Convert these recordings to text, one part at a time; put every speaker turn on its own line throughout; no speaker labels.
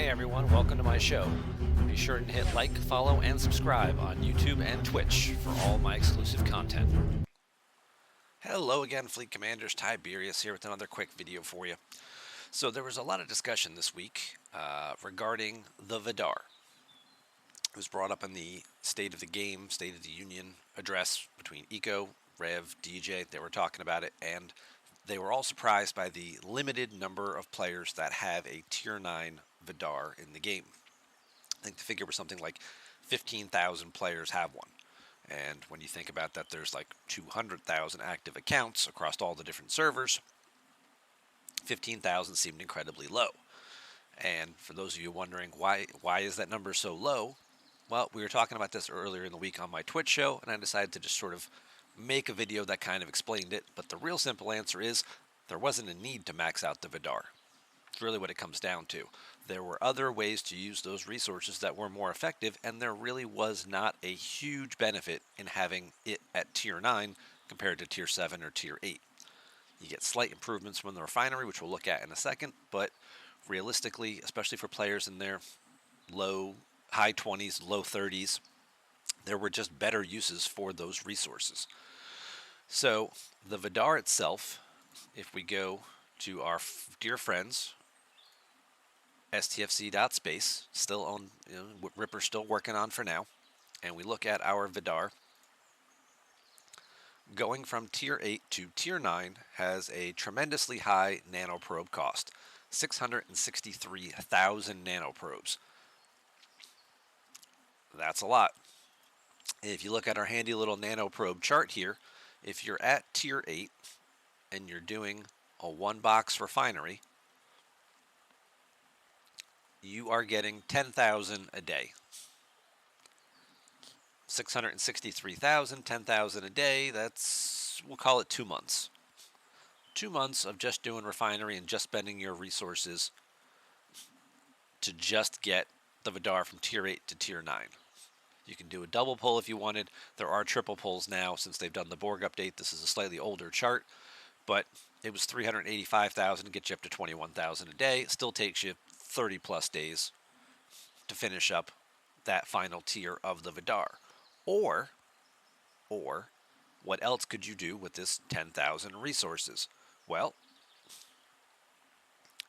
Hey everyone, welcome to my show. Be sure to hit like, follow, and subscribe on YouTube and Twitch for all my exclusive content. Hello again, Fleet Commanders. Tiberius here with another quick video for you. So there was a lot of discussion this week regarding the Vidar. It was brought up in the State of the Game, State of the Union address between Eco, Rev, DJ. They were talking about it, and they were all surprised by the limited number of players that have a Tier 9 Vidar in the game. I think the figure was something like 15,000 players have one. And when you think about that, there's like 200,000 active accounts across all the different servers. 15,000 seemed incredibly low. And for those of you wondering why is that number so low, well, we were talking about this earlier in the week on my Twitch show, and I decided to just sort of make a video that kind of explained it. But the real simple answer is there wasn't a need to max out the Vidar. It's really what it comes down to. There were other ways to use those resources that were more effective, and there really was not a huge benefit in having it at Tier 9 compared to Tier 7 or Tier 8. You get slight improvements from the refinery, which we'll look at in a second, but realistically, especially for players in their high 20s, low 30s, there were just better uses for those resources. So the Vadar itself, if we go to our dear friends, stfc.space, still on, Ripper's still working on for now, and we look at our Vidar, going from Tier 8 to Tier 9 has a tremendously high nanoprobe cost, 663,000 nanoprobes. That's a lot. If you look at our handy little nanoprobe chart here, if you're at Tier 8 and you're doing a one-box refinery, you are getting 10,000 a day. 663,000, 10,000 a day, that's, we'll call it 2 months. 2 months of just doing refinery and just spending your resources to just get the Vidar from Tier 8 to Tier 9. You can do a double pull if you wanted. There are triple pulls now since they've done the Borg update. This is a slightly older chart, but it was 385,000 to get you up to 21,000 a day. It still takes you 30 plus days to finish up that final tier of the Vidar. Or what else could you do with this 10,000 resources? Well,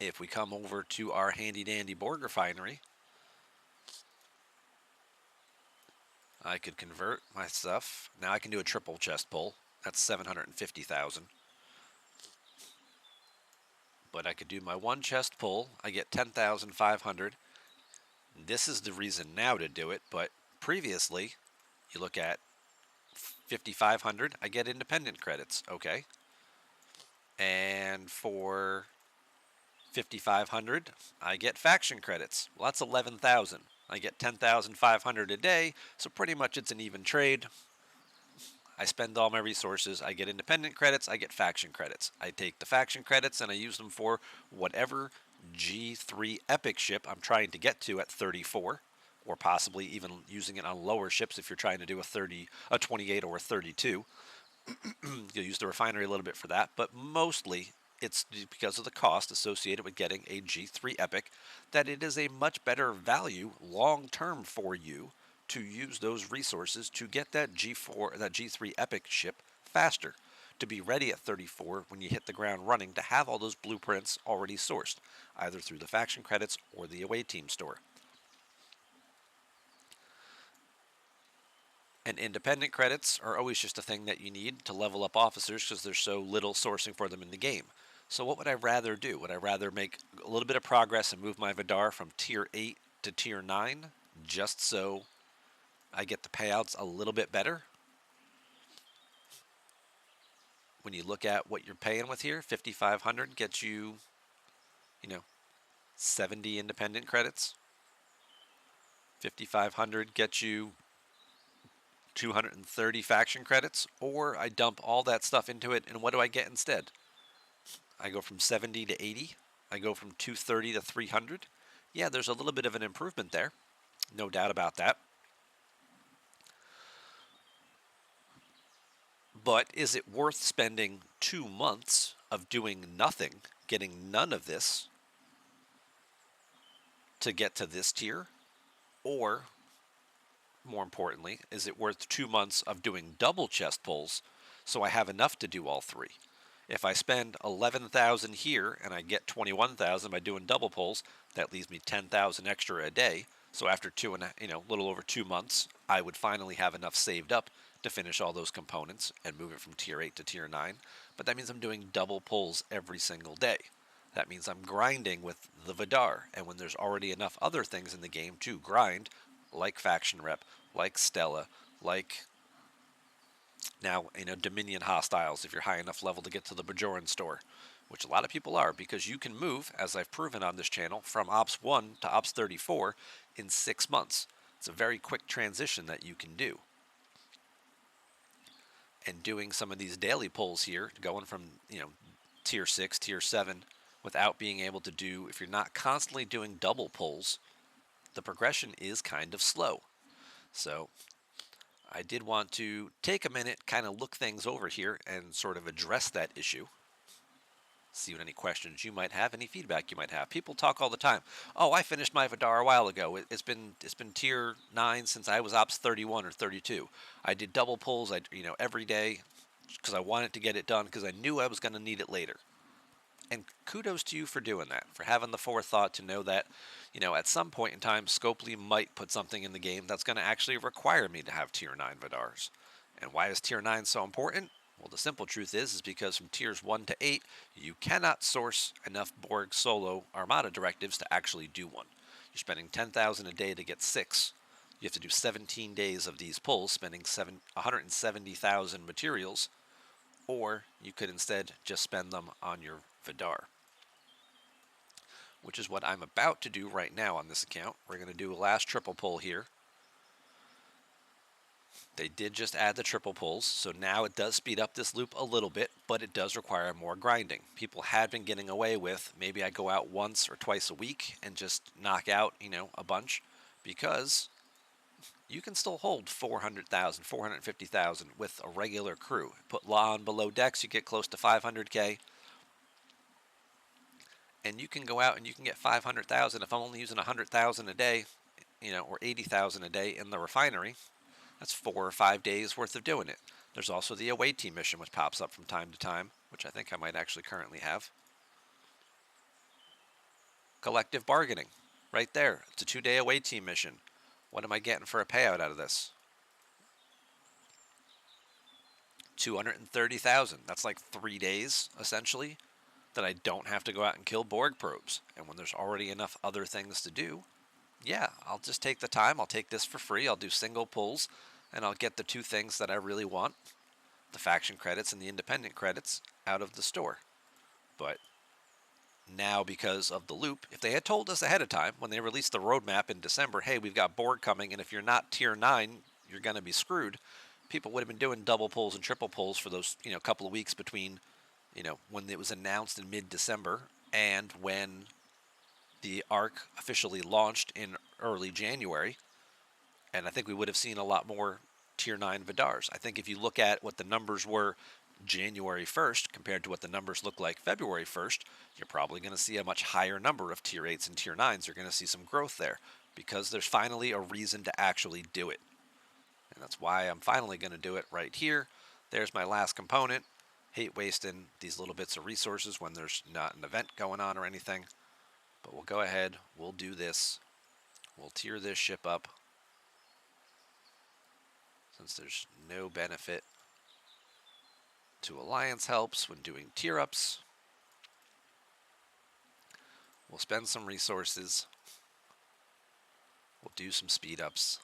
if we come over to our handy dandy Borg refinery, I could convert my stuff. Now I can do a triple chest pull. That's 750,000. But I could do my one chest pull. I get 10,500. This is the reason now to do it, but previously, you look at 5,500, I get independent credits, okay? And for 5,500, I get faction credits. Well, that's 11,000. I get 10,500 a day, so pretty much it's an even trade. I spend all my resources, I get independent credits, I get faction credits. I take the faction credits and I use them for whatever G3 epic ship I'm trying to get to at 34, or possibly even using it on lower ships if you're trying to do a 28 or a 32. You'll use the refinery a little bit for that, but mostly it's because of the cost associated with getting a G3 epic that it is a much better value long-term for you to use those resources to get that G3 epic ship faster, to be ready at 34 when you hit the ground running, to have all those blueprints already sourced, either through the faction credits or the away team store. And independent credits are always just a thing that you need to level up officers because there's so little sourcing for them in the game. So what would I rather do? Would I rather make a little bit of progress and move my Vadar from Tier 8 to Tier 9 just so I get the payouts a little bit better? When you look at what you're paying with here, 5,500 gets you, 70 independent credits. 5,500 gets you 230 faction credits, or I dump all that stuff into it, and what do I get instead? I go from 70 to 80. I go from 230 to 300. Yeah, there's a little bit of an improvement there. No doubt about that. But is it worth spending 2 months of doing nothing, getting none of this, to get to this tier? Or, more importantly, is it worth 2 months of doing double chest pulls so I have enough to do all three? If I spend 11,000 here and I get 21,000 by doing double pulls, that leaves me 10,000 extra a day. So after little over 2 months, I would finally have enough saved up to finish all those components and move it from tier 8 to tier 9. But that means I'm doing double pulls every single day. That means I'm grinding with the Vadar, and when there's already enough other things in the game to grind, like faction rep, like Stella, like now, Dominion hostiles if you're high enough level to get to the Bajoran store, which a lot of people are, because you can move, as I've proven on this channel, from Ops 1 to Ops 34 in 6 months. It's a very quick transition that you can do. And doing some of these daily pulls here, going from, tier 6, tier 7, without being able to do, if you're not constantly doing double pulls, the progression is kind of slow. So I did want to take a minute, kind of look things over here and sort of address that issue. See what any questions you might have, any feedback you might have. People talk all the time. Oh, I finished my Vadar a while ago. It's been tier 9 since I was Ops 31 or 32. I did double pulls, every day because I wanted to get it done because I knew I was going to need it later. And kudos to you for doing that, for having the forethought to know that, at some point in time, Scopely might put something in the game that's going to actually require me to have tier 9 Vidars. And why is tier 9 so important? Well, the simple truth is because from tiers 1 to 8, you cannot source enough Borg solo armada directives to actually do one. You're spending 10,000 a day to get 6. You have to do 17 days of these pulls, spending 170,000 materials, or you could instead just spend them on your Vadar, which is what I'm about to do right now on this account. We're going to do a last triple pull here. They did just add the triple pulls, so now it does speed up this loop a little bit, but it does require more grinding. People had been getting away with, maybe I go out once or twice a week and just knock out, a bunch, because you can still hold 400,000, 450,000 with a regular crew. Put law on below decks, you get close to 500k. And you can go out and you can get 500,000 if I'm only using 100,000 a day, or 80,000 a day in the refinery. That's 4 or 5 days worth of doing it. There's also the away team mission, which pops up from time to time, which I think I might actually currently have. Collective bargaining, right there. It's a 2-day away team mission. What am I getting for a payout out of this? 230,000. That's like 3 days, essentially, that I don't have to go out and kill Borg probes. And when there's already enough other things to do, yeah, I'll just take the time. I'll take this for free. I'll do single pulls, and I'll get the 2 things that I really want, the faction credits and the independent credits, out of the store. But now, because of the loop, if they had told us ahead of time, when they released the roadmap in December, hey, we've got Borg coming, and if you're not tier 9, you're going to be screwed, people would have been doing double pulls and triple pulls for those, couple of weeks between, when it was announced in mid-December and when the ARC officially launched in early January. And I think we would have seen a lot more tier 9 Vidars. I think if you look at what the numbers were January 1st compared to what the numbers look like February 1st, you're probably going to see a much higher number of tier 8s and tier 9s. You're going to see some growth there because there's finally a reason to actually do it. And that's why I'm finally going to do it right here. There's my last component. Hate wasting these little bits of resources when there's not an event going on or anything. But we'll go ahead. We'll do this. We'll tier this ship up, since there's no benefit to alliance helps when doing tier ups. We'll spend some resources. We'll do some speed ups.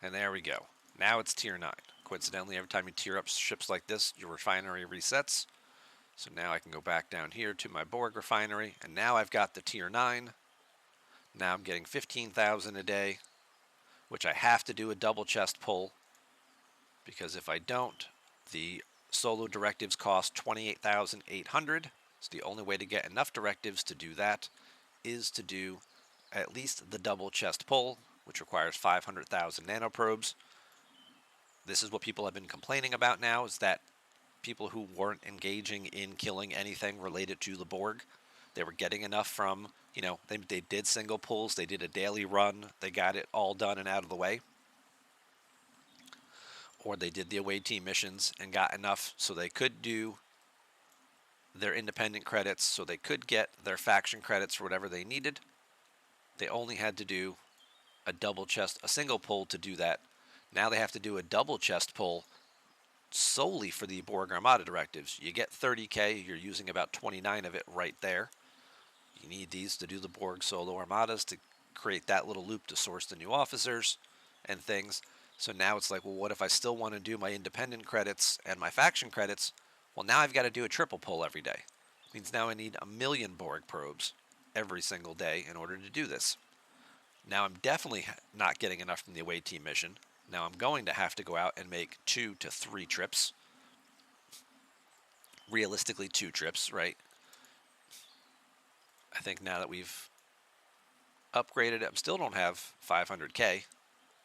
And there we go. Now it's tier 9. Coincidentally, every time you tier up ships like this, your refinery resets. So now I can go back down here to my Borg refinery, and now I've got the tier 9. Now I'm getting 15,000 a day, which I have to do a double chest pull, because if I don't, the solo directives cost 28,800. So the only way to get enough directives to do that is to do at least the double chest pull, which requires 500,000 nanoprobes. This is what people have been complaining about now, is that people who weren't engaging in killing anything related to the Borg. They were getting enough from, they did single pulls, they did a daily run, they got it all done and out of the way. Or they did the away team missions and got enough so they could do their independent credits, so they could get their faction credits for whatever they needed. They only had to do a single pull to do that. Now they have to do a double chest pull solely for the Borg Armada directives. You get 30k, you're using about 29 of it right there. You need these to do the Borg solo armadas to create that little loop to source the new officers and things. So now it's like, well, what if I still want to do my independent credits and my faction credits? Well, now I've got to do a triple pull every day. It means now I need 1,000,000 Borg probes every single day in order to do this. Now I'm definitely not getting enough from the away team mission. Now I'm going to have to go out and make 2 to 3 trips. Realistically, 2 trips, right? I think now that we've upgraded it, I still don't have 500k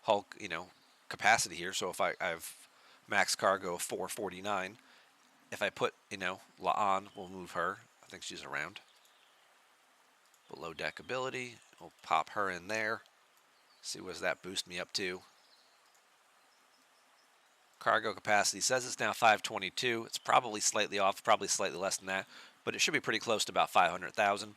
Hulk, capacity here. So if I have max cargo of 449, if I put, La'an, we'll move her. I think she's around. Below deck ability, we'll pop her in there. See what does that boost me up to. Cargo capacity says it's now 522. It's probably slightly off, probably slightly less than that, but it should be pretty close to about 500,000.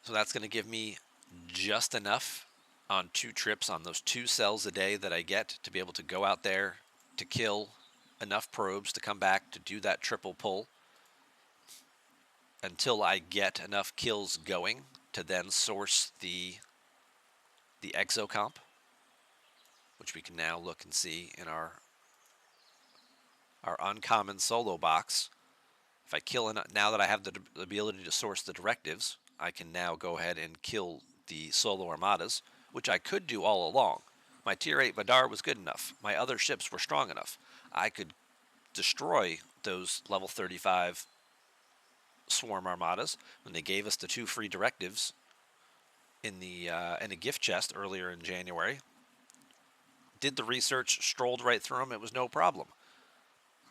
So that's going to give me just enough on 2 trips on those 2 cells a day that I get to be able to go out there to kill enough probes to come back to do that triple pull until I get enough kills going to then source the exo comp, which we can now look and see in our uncommon solo box. If I kill enough, now that I have the ability to source the directives, I can now go ahead and kill the solo armadas, which I could do all along. My tier 8 Vadar was good enough. My other ships were strong enough. I could destroy those level 35 swarm armadas when they gave us the 2 free directives in a gift chest earlier in January. Did the research, strolled right through them. It was no problem.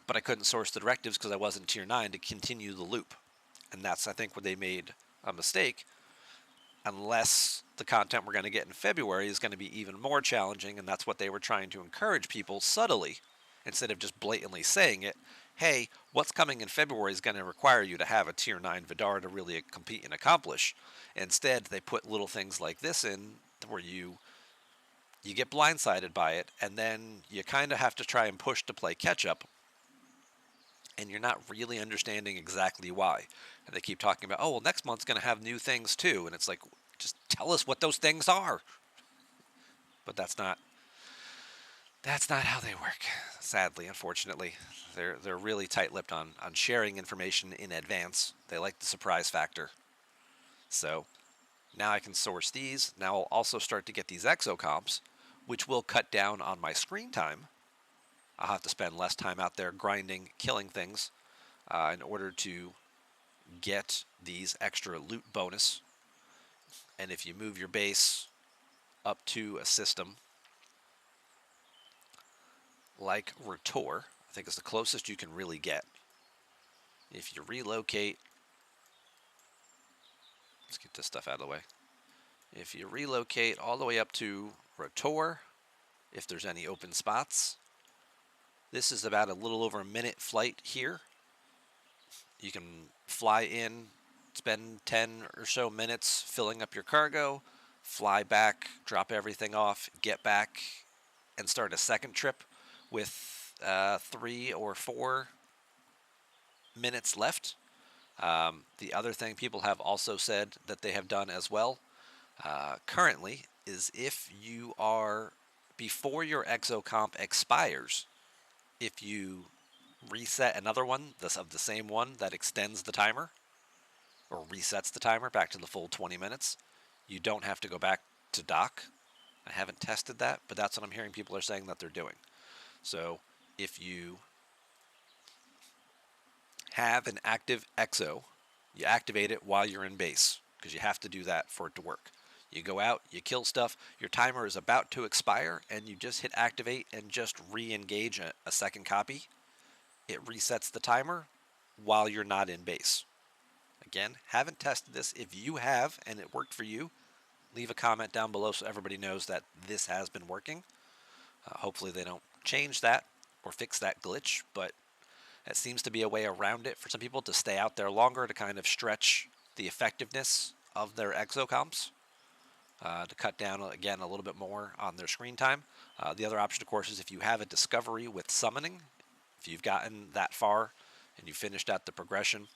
But I couldn't source the directives because I wasn't tier 9 to continue the loop. And that's, I think, where they made a mistake. Unless the content we're going to get in February is going to be even more challenging, and that's what they were trying to encourage people subtly, instead of just blatantly saying it. Hey, what's coming in February is going to require you to have a tier 9 Vidar to really compete and accomplish. Instead, they put little things like this in where you get blindsided by it, and then you kind of have to try and push to play catch-up, and you're not really understanding exactly why. And they keep talking about, oh, well, next month's going to have new things too. And it's like, just tell us what those things are. But that's not how they work, sadly, unfortunately. They're really tight-lipped on sharing information in advance. They like the surprise factor. So now I can source these. Now I'll also start to get these exo comps, which will cut down on my screen time. I'll have to spend less time out there grinding, killing things in order to get these extra loot bonus. And if you move your base up to a system like Rotor, I think is the closest you can really get. If you relocate, let's get this stuff out of the way. If you relocate all the way up to Rotor, if there's any open spots, this is about a little over a minute flight here. You can fly in, spend 10 or so minutes filling up your cargo, fly back, drop everything off, get back, and start a second trip with 3 or 4 minutes left. The other thing people have also said that they have done as well currently is if you are, before your exo comp expires, if you reset another one of the same one that extends the timer or resets the timer back to the full 20 minutes, you don't have to go back to dock. I haven't tested that, but that's what I'm hearing people are saying that they're doing. So if you have an active exo, you activate it while you're in base, because you have to do that for it to work. You go out, you kill stuff, your timer is about to expire, and you just hit activate and just re-engage a second copy. It resets the timer while you're not in base. Again, haven't tested this. If you have and it worked for you, leave a comment down below so everybody knows that this has been working. Hopefully they don't change that or fix that glitch, but it seems to be a way around it for some people to stay out there longer, to kind of stretch the effectiveness of their exocomps, to cut down, again, a little bit more on their screen time. The other option, of course, is if you have a discovery with summoning, if you've gotten that far and you finished out the progression,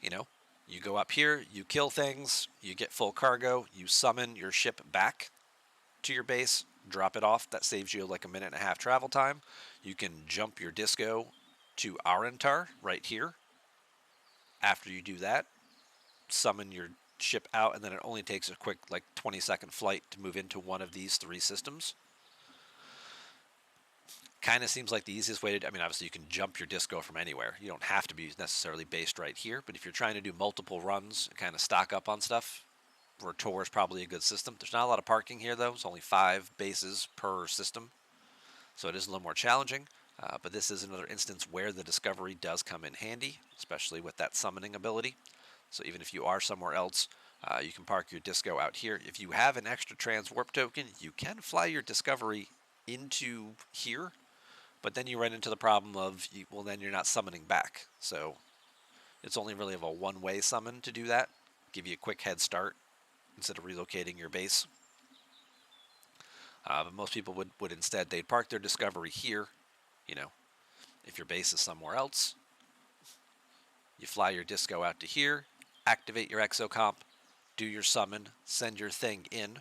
you know, you go up here, you kill things, you get full cargo, you summon your ship back to your base, drop it off. That saves you like a minute and a half travel time. You can jump your disco to Arantar right here. After you do that, summon your ship out, and then it only takes a quick like 20-second flight to move into one of these 3 systems. Kind of seems like the easiest way to, I mean, obviously you can jump your disco from anywhere. You don't have to be necessarily based right here, but if you're trying to do multiple runs and kind of stock up on stuff, Rotor is probably a good system. There's not a lot of parking here, though. It's only 5 bases per system, so it is a little more challenging. But this is another instance where the discovery does come in handy, especially with that summoning ability. So even if you are somewhere else, you can park your disco out here. If you have an extra transwarp token, you can fly your discovery into here, but then you run into the problem of, well, then you're not summoning back. So it's only really of a one-way summon to do that, give you a quick head start instead of relocating your base. But most people would instead, they'd park their discovery here. You know, if your base is somewhere else, you fly your disco out to here, activate your exocomp, do your summon, send your thing in,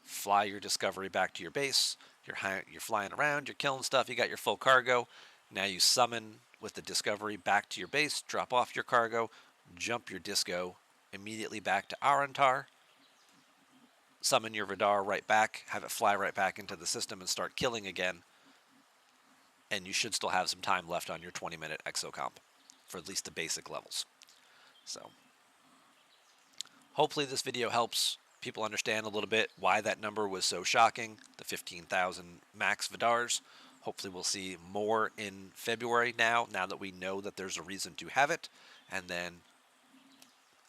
fly your discovery back to your base. You're flying around, you're killing stuff, you got your full cargo. Now you summon with the discovery back to your base, drop off your cargo, jump your disco immediately back to Arantar, summon your Vadar right back, have it fly right back into the system and start killing again. And you should still have some time left on your 20-minute exocomp for at least the basic levels. So hopefully this video helps people understand a little bit why that number was so shocking, the 15,000 max Vidars. Hopefully we'll see more in February now that we know that there's a reason to have it. And then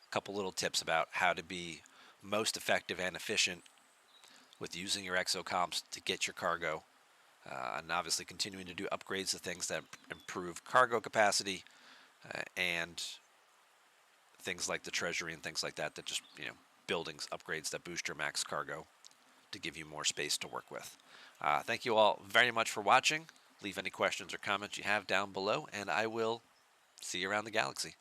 a couple little tips about how to be most effective and efficient with using your exocomps to get your cargo, and obviously continuing to do upgrades to things that improve cargo capacity, and things like the treasury and things like that just, buildings, upgrades that boost your max cargo to give you more space to work with. Thank you all very much for watching. Leave any questions or comments you have down below, and I will see you around the galaxy.